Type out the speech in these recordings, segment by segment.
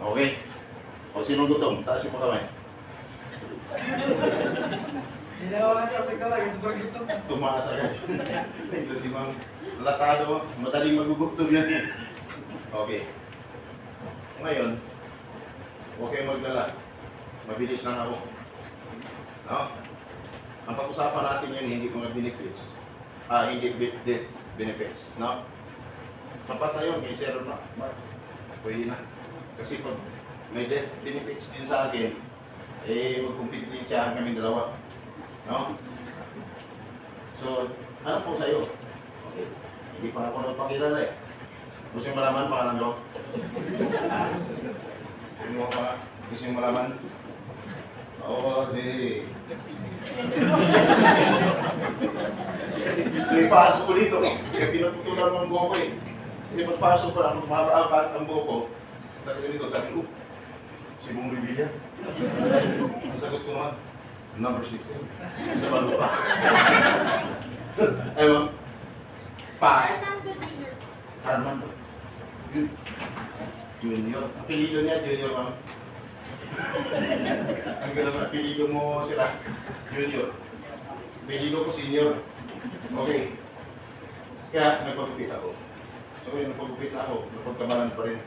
Okay. O sinong gutom? Taas yung kamay. Hinawa ka sa kamay, sobrang gutom. Tumaas agad yun. Ito si Ma'am Latado. Madaling magugutom yan eh. Okay. Ngayon, huwag kayong maglala. Mabilis lang ako. No? Ang pag-usapan natin yan, hindi mga benefits. Hindi death benefits. No? Sapat na yun, may zero na. Pwede na. Kasi pag may death benefits din sa akin, mag-compete din siya kaming dalawa. No? So, ano po sa'yo? Okay. Hindi pa ako nagpakilala eh. Gusto yung malaman, pangalan ko? Gusto yung malaman? Oo, kasi... Ipasok ko dito. Kaya pinutulan mo ang buho ko eh. Hindi magpasok ko lang, mahaba ang buho ko. Talaga dito, sabi ko, si Bong Revilla. Ang sagot ko naman, number 16. Sa baluta. Ayun, pasok. Armando. Junior. Apelido niya, Junior, ma'am. Ang ganun, apelido mo sila, Junior. Apelido ko, Senior. Okay. Kaya, nagpagupit ako. Okay, nagpagupit ako. Nagpagkabalan pa rin.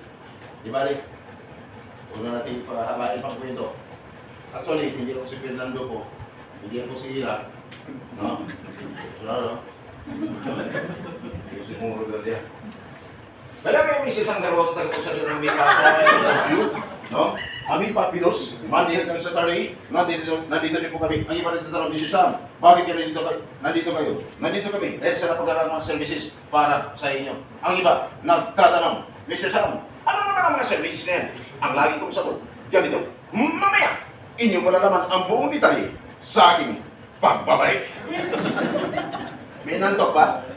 Di balik. Huwag na natin pahabain pang kwento. Actually, hindi ako si Fernando po. Hindi ako si Ira. No? No? Hindi ko si Muro Gardia. Kaya may misis ang darawa sa taga-usap ng may interview, no? Kami papilos, Monday hanggang Saturday, nandito din po kami. Ang iba rin tatanong, Mrs. Sam, bakit kayo nandito kayo? Nandito kami, dahil sa napag-arang mga services para sa inyo. Ang iba, nagtatanong, Mr. Sam, ano naman ang mga services na yan? Ang lagi kong sagot, ganito, mamaya, inyo malalaman ang buong detalye sa aking pagbabalik. May nantok pa?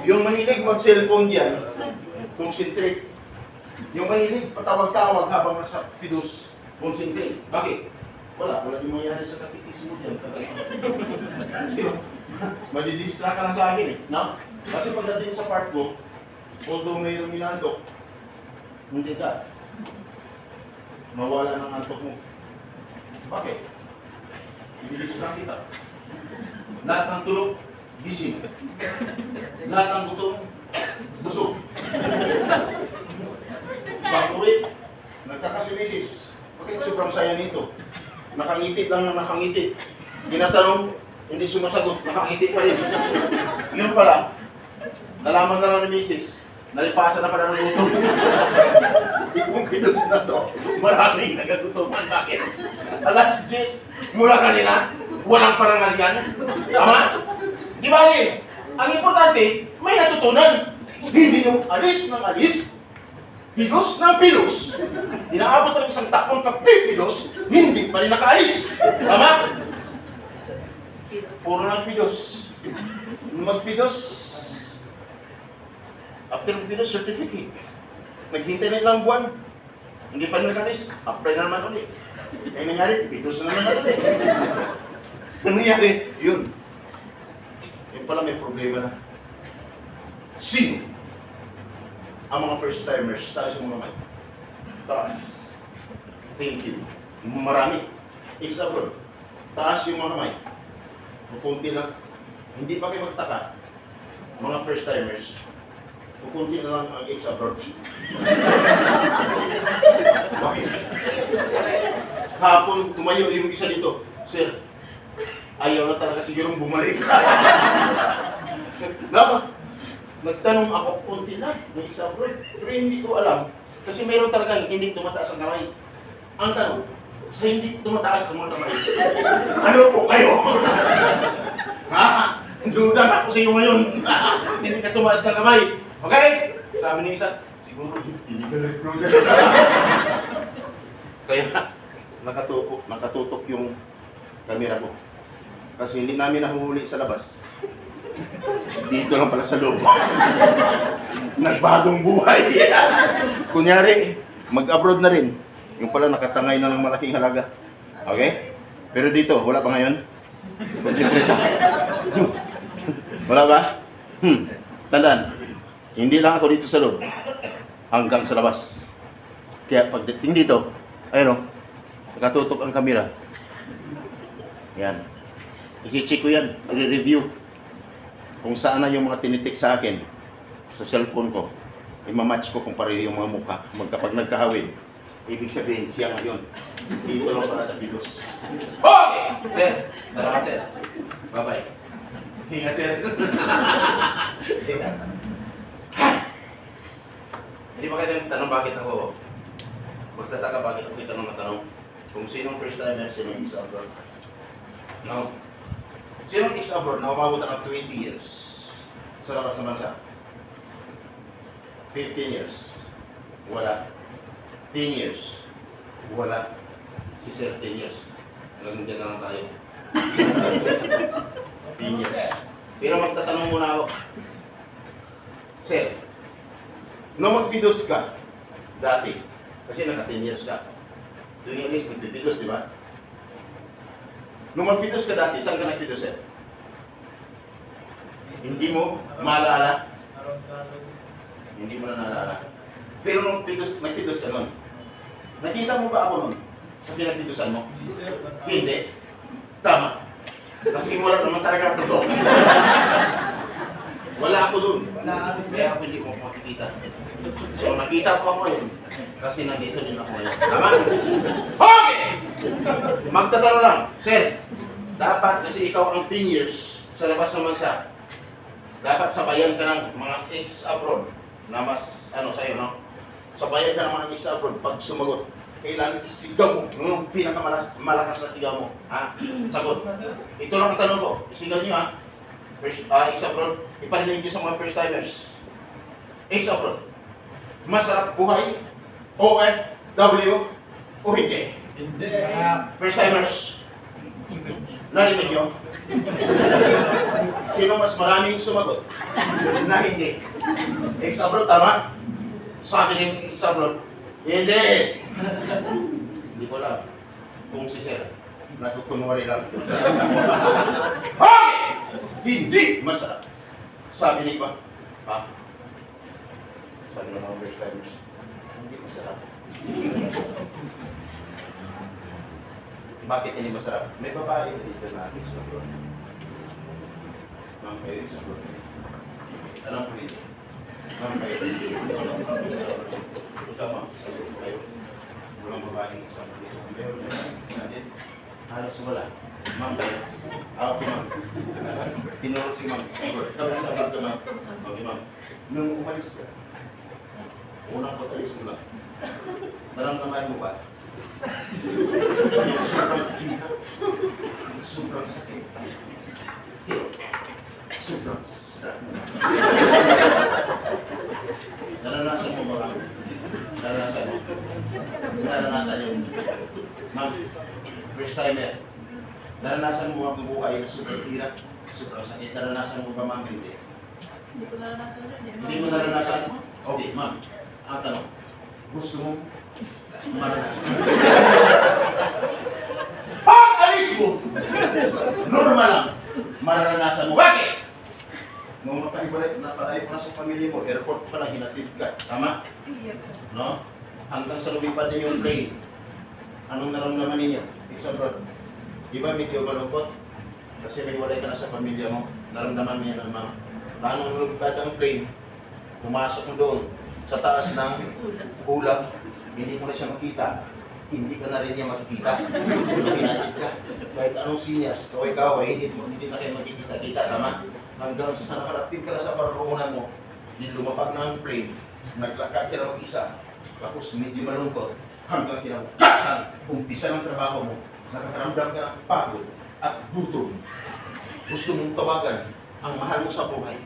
Yung mahilig mag-cellphone dyan, concentrate. Yung mahilig, patawag-tawag habang nasa pidus, concentrate. Bakit? Wala din mangyari sa katitis mo dyan. Kasi, madidistract ka lang sa akin eh. No? Kasi pagdating sa part ko, although mayroong minantok, hindi ka. Mawala ng antok mo. Bakit? Ibidistract kita. Lahat ng tulog, gising. Lahat ng gutom, busog. Bakurit, nagkakasinisis. Bakit sobrang saya nito? Nakangiti lang na nakangiti. Tinatanong, hindi sumasagot, nakangiti pa rin. Yun pala, nalaman na lang ni Mrs. Nalipasan na pala ng gutom. Itong pilos na to, maraming nagagutuman. Bakit? Alas 10, mula kanina, walang parangalian. Tama? Di ba rin? Ang importante, may natutunan. Hindi yung alis ng alis, pilos ng pilos. Inaabot ng isang takong pagpipilos, hindi pa rin nakaalis. Tama? Puro ng pilos. Magpilos. After magpilos, certificate. Naghintay na ilang buwan. Hindi pa rin nakaalis. Apply na naman ulit. Kaya nangyari, pilos na naman ulit. Ano nangyari? Yun. Yung pala may problema na. Sino? Ang mga first-timers, taas yung mga kamay. Taas. Thank you. Marami. Example, taas yung mga kamay. Kukunti lang. Hindi pa kayo magtaka. Mga first-timers, kukunti na lang ang ex-abroad. Bakit? Hapon, tumayo yung isa dito. Sir, ayaw na talaga sigurong bumalik. Dapat, nagtanong ako, konti na, may isa abroad. Pero hindi ko alam. Kasi mayroon talaga hindi tumataas ang kamay. Ang tanong, sa hindi tumataas ang mga kamay, ano po kayo? Ha? Duda na ako sa iyo ngayon. Hindi ka tumaas ng kamay. Okay? Sabi ni isa, siguro hindi ka nag-recruiter. Kaya, nakatutok yung camera ko. Kasi hindi namin nahuhuli sa labas. Dito lang pala sa loob. Nagbagong buhay. Kunyari, mag-abroad na rin. Yung pala nakatangay na ng malaking halaga. Okay? Pero dito, wala pa ngayon. Concentrate ako. Wala ba? Tandaan, hindi lang ako dito sa loob. Hanggang sa labas. Kaya pagdating dito, ayun o, nakatutok ang kamera. Yan. I-check ko yan, i-review. Kung saan na yung mga tinitik sa akin sa cellphone ko, imamatch ko kung pareho yung mga mukha. Kapag nagkahawin, ibig sabihin siya ngayon. Dito lang para sa videos. Okay! Sir, salamat sir. Bye-bye. Ingat sir. Hindi ba kayo tanong bakit ako? Magtataka bakit ako itanong na tanong? Kung sinong first timer, sinong ex-abroad? No. Sinong ex-abroad na umabot ng 20 years sa labas ng bansa? 15 years. Wala. 10 years. Wala. Si Sir, 10 years. Hanggang dyan na lang tayo. 10 years. Pero magtatanong muna ako. Sir, nung magpidos ka, dati, kasi naka 10 years ka, doing at least magpidos, di ba? Nung magpidos ka dati, saan ka nagpidos, sir? Hindi mo maalala? Hindi mo na naalala. Pero nung nagpidos ka nun, nakita mo ba ako nun sa pinagpidosan mo? Hindi. Tama. Kasi wala naman talaga ako doon. Wala ako doon. Kaya ako hindi ko makikita. So nakita ko ako yun. Kasi nandito din ako ngayon. Tama? Okay! Magtatanong lang. Sir, dapat kasi ikaw ang 10 years sa labas ng bansa. Dapat sabayan ka ng mga ex-abroad na mas ano sa'yo, no? Sabayan ka ng mga ex-abroad pag sumagot. Kailangan isigaw mo. Yung pinakamalakas na sigaw mo. Ha? Sagot. Ito lang ang tanong ko. Isigaw nyo, ha? First, ex-abroad. Iparinig nyo sa mga first-timers. Ex-abroad. Masarap buhay? OFW? O hindi? Hindi. First-timers. Narinig nyo? Sino mas maraming sumagot? Na hindi. Ex-abroad, tama? Sabi ng ex-abroad, hindi! Hindi ko alam kung si Sir, natutunwari lang. Okay! Hindi masarap. Sabi ni ba? Ha? Sabi ng mga first timers, hindi masarap. Bakit hindi masarap? May babae dito na ex-abroad. Mga kayo ex-abroad. Alam ko hindi. Mga kayo. Tama, ex-abroad kayo. Walang babaeng ex-abroad dito. Meron natin. Halos wala. Ma'am kayo. Ako ma'am. Tinurot si ma'am. Tapos sabi ko ma'am. Okay ma'am. Nung umalis ka, unang patalis mo lang. Naramdaman mo ba? Sobrang kita. Sobrang sakit. Sobrang sakit. Naranasan mo ba? Naranasan mo? Naranasan yun. Ma'am, first timer. Naranasan mo ang buhay na sobrang hirap, sobrang sakit. Naranasan mo ba, ma'am? Hindi. Hindi ko naranasan yun. Hindi mo naranasan? Okay, ma'am. Ang tanong, gusto mo maranasan? Alis mo! Normal lang. Mararanasan mo. Bakit? Nung mapaibalay, napalayo ko na sa pamilya mo, airport pa lang hinatid ka. Tama? No? Hanggang sa lumipad din yung plane. Anong naramdaman ninyo? Ex-abroad. Di ba medyo malungkot? Kasi may walay ka na sa pamilya mo. Naramdaman mo yan ang mga. Paano lumipad ang plane? Pumasok mo doon sa taas ng ulap. Hindi mo na siya makita. Hindi ka na rin niya makikita. Pinatid ka. Kahit anong sinyas, kaway-kaway, hindi na kayo makikita-kita. Tama? Hanggang sa nakarating ka na sa paroonan mo, hindi lumapag na ang plane, naglakad ka na mag-isa, tapos medyo malungkot, hanggang kinabukasan, umpisa ng trabaho mo, nakakaramdam ka ng pagod at gutom. Gusto mong tawagan ang mahal mo sa buhay.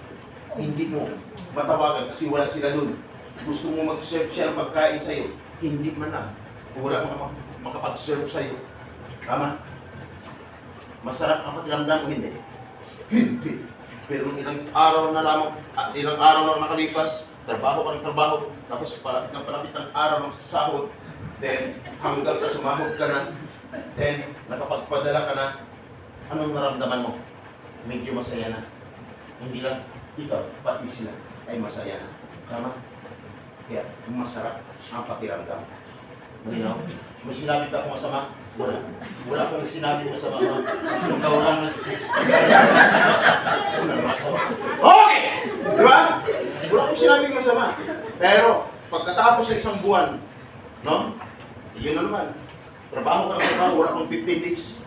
Hindi mo matawagan kasi wala sila dun. Gusto mo mag-serve siya ng pagkain sa'yo, hindi man lang. Wala kang makapag-serve sa'yo. Tama? Masarap ang pakiramdam mo, hindi? Hindi. Pero ilang araw na lamang, at ilang araw lang nakalipas, trabaho ka ng trabaho, tapos palapit ng araw ng sahod, then hanggang sa sumahod ka na, then nakapagpadala ka na, anong naramdaman mo? Medyo masaya na. Hindi lang ikaw, pati sila ay masaya na. Tama? Kaya masarap ang pakiramdam. Malinaw? May sinabi ka akong masama? Wala. Wala akong sinabi masama. Ikaw lang nag-isip. Okay! Di ba? Wala akong sinabi masama. Pero, pagkatapos sa isang buwan, no? Yun na naman. Trabaho ka ng trabaho, wala akong 15 days.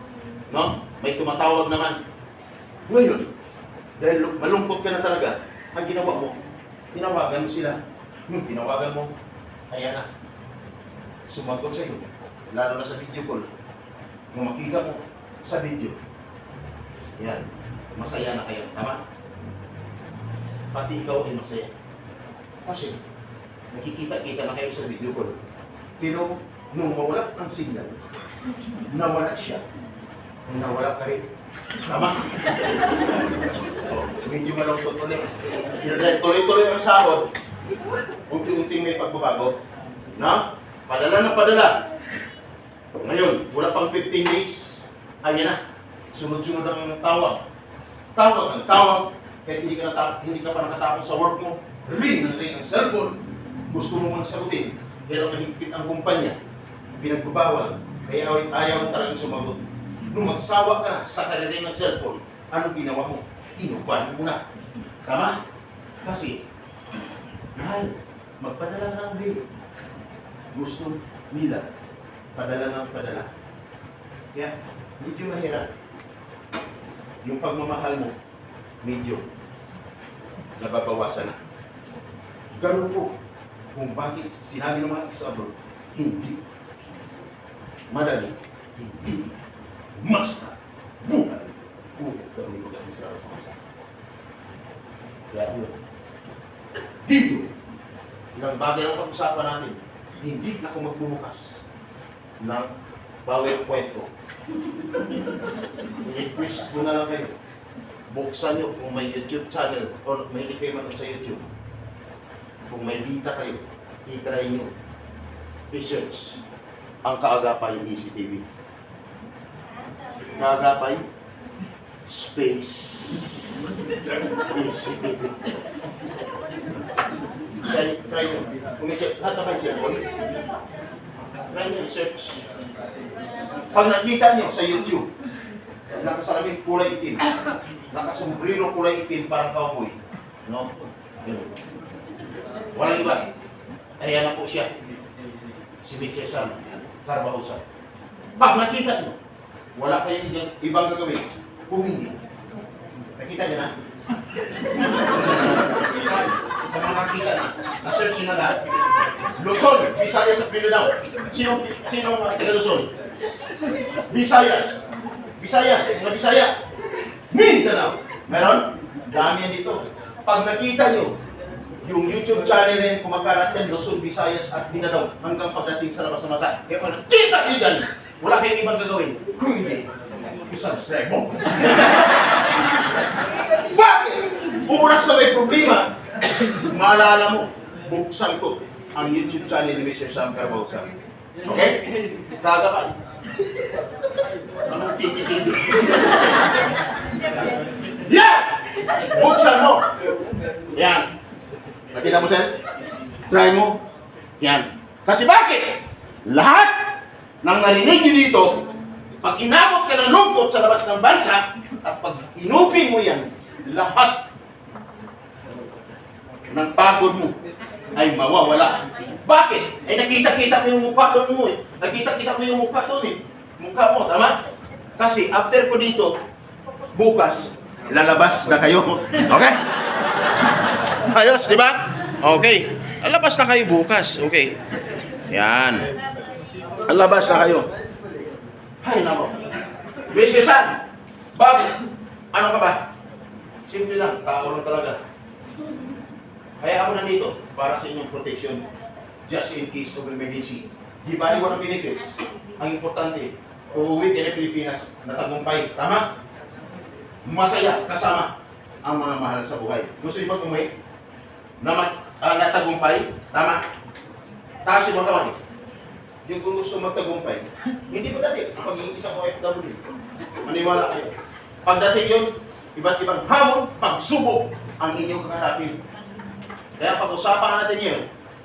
No? May tumatawag naman. Ngayon, dahil malungkot ka na talaga, ang ginawa mo, tinawagan mo sila. Tinawagan mo, ayan na. Sumagot sa iyo, lalo na sa video call. Kung makita mo sa video, yan, masaya na kayo, tama? Pati ikaw ay masaya. Kasi, nakikita-kita na kayo sa video call. Pero, nung mawala ang signal, nawala siya. Nawala ka rin. Tama? Medyo malungkot ulit. Tuloy-tuloy ang sahod. Unti-unting may pagbabago. Na? Padala na padala. Ngayon, wala pang 15 days. Ayan na. Sunod-sunod ang tawag. Tawag ang tawag. Kahit hindi ka pa nakatapos sa work mo. Ring ang cellphone. Gusto mo mang sagutin. Pero mahigpit ang kumpanya. Pinagbabawal. Kaya ayaw talagang sumagot. Nung magsawa ka na sa karirin ng cellphone, ano ginawa mo? Inuban mo na. Tama? Kasi, mahal, magpadala ng bill. Gusto nila, padala ng padala. Kaya, medyo mahirap. Yung pagmamahal mo, medyo nababawasan na. Ganun po, kung bakit sinabi ng mga ex-abroad, hindi madali, hindi basta buhay. Kami magaling sila sa masa. Kaya yun. Dito, ilang bagay ang pag-usapan natin, hindi na ako magbubukas ng PowerPoint ko. I-request ko na lang kayo. Buksan nyo kung may YouTube channel o may hindi kayo man sa YouTube. Kung may data kayo, i-try nyo. I-search ang Kaagapay ECTV. Kaagapay Space ECTV. Try nyo. Kung lahat na may cellphone, try nyo i-search. Pag nakita nyo sa YouTube, nakasalamin kulay itim, nakasombrero kulay itim parang cowboy. No? Ganun. Walang iba. Ayan na po siya. Si Mr. Sam Carbausa. Pag nakita nyo, wala kayong ibang gagawin. Kung hindi, nakita nyo na. Sa mga nakita na, na-search nyo na lahat. Luzon, Visayas at Mindanao. Sino mga taga Luzon? Visayas. Visayas, mga Bisaya. Mindanao. Meron? Dami yan dito. Pag nakita nyo, yung YouTube channel na yun, kumakarat yan, Luzon, Visayas at Mindanao hanggang pagdating sa labas ng masa. Kaya pag nakita nyo dyan, wala kayong ibang gagawin. Kung hindi, i-subscribe mo. Bakit? Oras na may problema, maalala mo, buksan ko ang YouTube channel ni Mr. Sam Carbausa. Okay? Kagapay. Mga titi-titi. Yan! Buksan mo. Yan. Nakita mo, sir? Try mo. Yan. Kasi bakit? Lahat ng narinig nyo dito, pag inabot ka ng lungkot sa labas ng bansa, at pag inupin mo yan, lahat ng pagod mo ay mawawala. Bakit? Ay nakita-kita mo yung mukha doon mo eh. Nakita-kita mo yung mukha doon eh. Mukha mo, tama? Kasi after ko dito, bukas, lalabas na kayo. Okay? Ayos, di ba? Okay. Lalabas na kayo bukas. Okay. Yan. Lalabas na kayo. Hay nako. Bisisan. Bakit? Ano ka ba? Simple lang. Tao lang talaga. Kaya ako nandito para sa inyong protection. Just in case of emergency. Di ba rin walang benefits? Ang importante, uuwi ka na Pilipinas na tagumpay. Tama? Masaya kasama ang mga mahal sa buhay. Gusto niyo ba umuwi? Natagumpay? Tama? Taas yung mga kamay. Yung kung gusto magtagumpay, hindi ba dati ang pagiging isang OFW? Maniwala kayo. Pagdating yun, iba't ibang hamon, pagsubok ang inyong kaharapin. Kaya pag-usapan natin yun,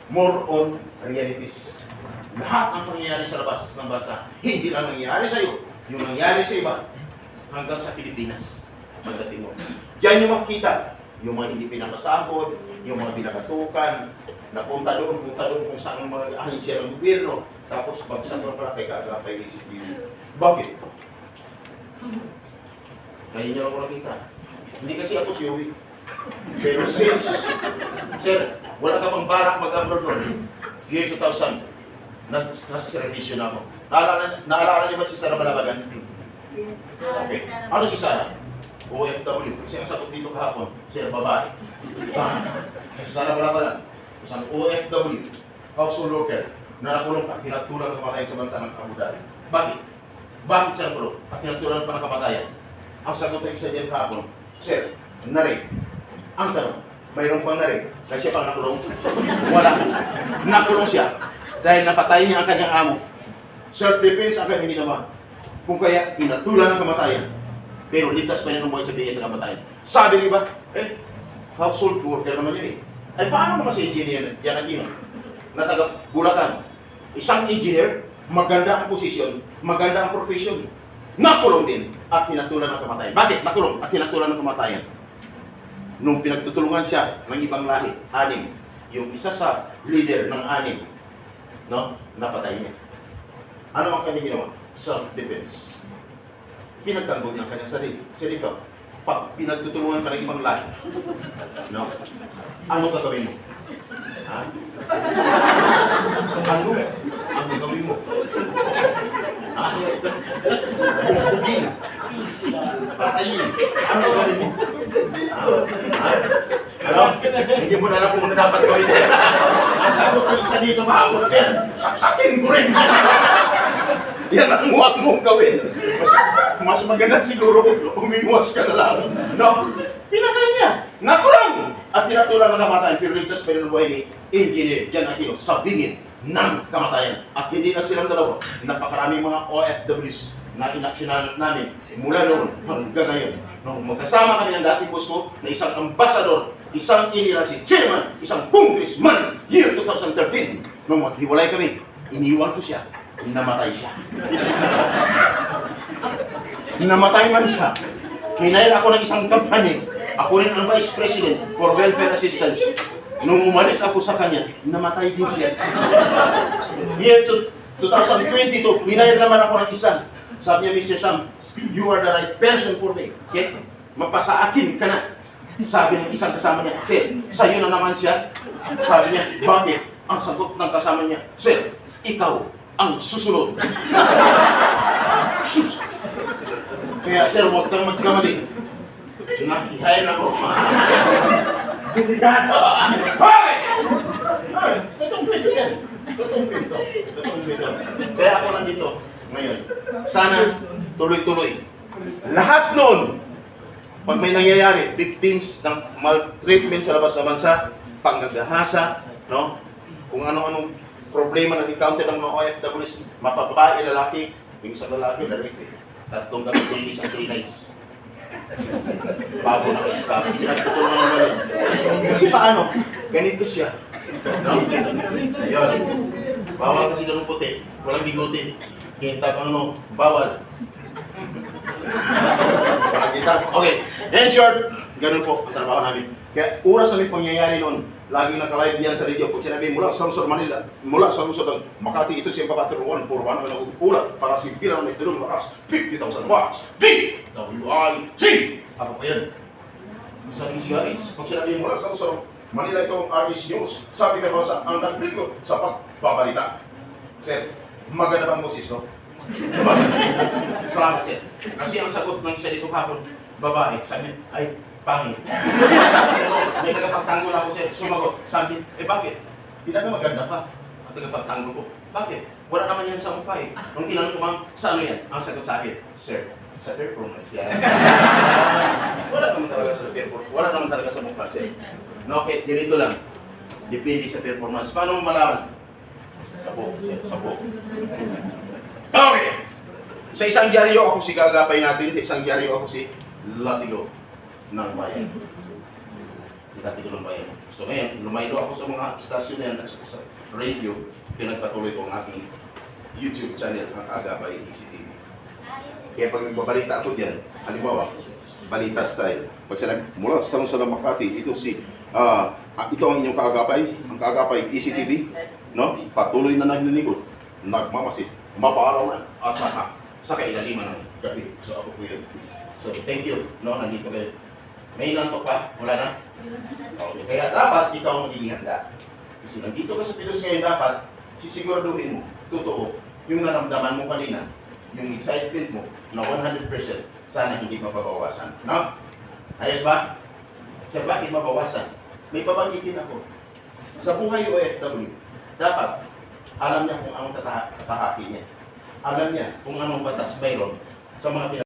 more on realities. lahat ang pangyayari sa labas ng bansa, hindi lang nangyayari sa iyo, yung nangyayari sa iba, hanggang sa Pilipinas. Pagdating mo. Diyan yung makikita, yung mga hindi pinapasahod, yung mga binakatukan, punta doon kung saan ang mga ahensya ng gobyerno, tapos bagsak lang pala kay Kaagapay ECQ. Bakit? Ngayon nyo lang ko nakita. Hindi kasi ako si Uwi. Pero since, sir, wala ka pang barak mag-abroad noon, year 2000, nasa servisyo na ako. Naalala niyo ba si Sara Balabagan? Yes. Okay. Ano si Sara? OFW. Kasi ang sagot dito kahapon, siya babae. Si Sara Balabagan, isang OFW, household worker, na nakulong at tinatulang kamatayan sa bansa ng Abu Dhabi. Bakit? Bakit siya nakulong at tinatulang pa ng kamatayan? Ang sagot ng isa diyan kahapon, sir, narig. Ang tanong, mayroon pang narig na siya pang nakulong? Wala. Nakulong siya dahil napatay niya ang kanyang amo. Self-defense ang kanyang ginawa. Kung kaya, inatulan ng kamatayan. Pero ligtas pa rin ang buhay sa bigay ng kamatayan. Sabi niyo ba, household worker naman yun eh. Ay paano naman si engineer yan at yun? Na taga Bulacan. Isang engineer, maganda ang posisyon, maganda ang profession. Nakulong din at tinatulan ng kamatayan. Bakit nakulong at tinatulan ng kamatayan? Nung pinagtutulungan siya ng ibang lahi, 6, yung isa sa leader ng 6, no, napatay niya. Ano ang kanyang ginawa? Self-defense. Pinagtanggol niya ang kanyang sarili. Kasi ikaw, pag pinagtutulungan ka ng ibang lahi, no, ano gagawin mo? Ha? Ano? Ang gagawin mo? Ha? Bubugin. Patayin. Ano gagawin mo? Ha? Ano? Hindi mo na lang kung ano dapat gawin, sir. Ang sagot ng isa dito kahapon, sir, saksakin mo rin. Yan ang huwag mong gawin. Mas maganda siguro umiwas ka na lang. No? Pinatay niya. Nakulong! At tinatulang ng kamatayan. Pero ligtas pa rin ang buhay ni Engineer Jan Aquino sa bingit ng kamatayan. At hindi lang silang dalawa. Napakaraming mga OFWs na inaksyonan namin mula noon hanggang ngayon. Nung magkasama kami ng dating boss ko na isang ambasador, isang inirasi chairman, isang congressman, year 2013. Nung maghiwalay kami, iniwan ko siya. Namatay siya. Namatay man siya. Hinayar ako ng isang company. Ako rin ang Vice President for Welfare Assistance. Nung umalis ako sa kanya, namatay din siya. Year 2022, hinayar naman ako ng isa. Sabi niya, Mr. Sam, you are the right person for me. Okay? Mapasa akin ka na. Sabi ng isang kasama niya, Sir, sa'yo na naman siya. Sabi niya, bakit? Ang sagot ng kasama niya, Sir, ikaw ang susunod. Sus! Kaya sir, huwag kang magkamali. Nakihire ako. Delikado! Hoy! Hoy! Itong pito yan. Itong pito. Kaya ako nandito ngayon. Sana tuloy-tuloy. Lahat noon, pag may nangyayari, victims ng maltreatment sa labas ng bansa, panggagahasa, no? Kung ano-anong problema na encounter ng mga OFWs, mapababae, lalaki, yung isang lalaki, lalaki. 3 gabi, 2 days, and 3 nights. Bago na ka-stop. Pinagtutulungan naman yun. Kasi paano? Ganito siya. No? Ayun. Bawal kasi ganun puti. Walang bigote. Kita pang ano, bawal. Okay. In short, ganun po ang trabaho namin. Kaya oras na may pangyayari noon, laging naka-live yan sa radio. Kung sinabi mula sa Lungsod Manila, mula sa Lungsod ng Makati, ito siya papater 141 ang nag-ulat para si Bilang may tulong lakas 50,000 watts. DWIC! Ako pa yan. Sabi si Aris, pag sinabi mula sa Lungsod Manila, itong Aris News, sabi ka ba sa ang nag-review sa pagbabalita. Sir, maganda bang boses, no? Salamat, sir. Kasi ang sagot ng isa dito kapon, babae, sabi, ay, pangit. May tagapagtanggol ako, sir. Sumagot. Sabi, bakit? Hindi na maganda pa. Ang tagapagtanggol ko. Bakit? Wala naman yan sa mukha eh. Nung tinanong ko, ma'am, sa ano yan? Ang sagot sa akin, sir, sa performance yan. Wala naman talaga sa performance. Wala naman talaga sa mukha, sir. No, okay, ganito lang. Depende sa performance. Paano mo malaman? Sa buhok, sir. Sa buhok. Okay. Sa isang dyaryo ako si Gagapay natin. Sa isang dyaryo ako si Latigo. ng bayan. Ikati ko ng bayan. So ngayon, lumaylo ako sa mga istasyon na yan at sa radio, pinagpatuloy ko ang aking YouTube channel, ang Agapay ECTV. Kaya pag nagbabalita ako diyan, halimbawa, balita style. Pag sinabi, mula sa Salong Makati, ito ito ang inyong kaagapay, ang kaagapay ECTV, no? Patuloy na naglilingkod, nagmamasid, mapaaraw na, at sa kailaliman ng gabi. So ako po yun. So thank you, no? Nandito kayo. May nantok pa? Wala na? Okay. Kaya dapat ikaw magiging handa. Kasi nandito ka sa Pilos ngayon, dapat sisiguraduhin mo, totoo, yung naramdaman mo kanina, yung excitement mo na 100%, sana hindi mapabawasan. No? Ayos ba? Sir, bakit mabawasan? May pabanggitin ako. Sa buhay OFW, dapat alam niya kung anong tatahaki niya. Alam niya kung anong batas mayroon sa mga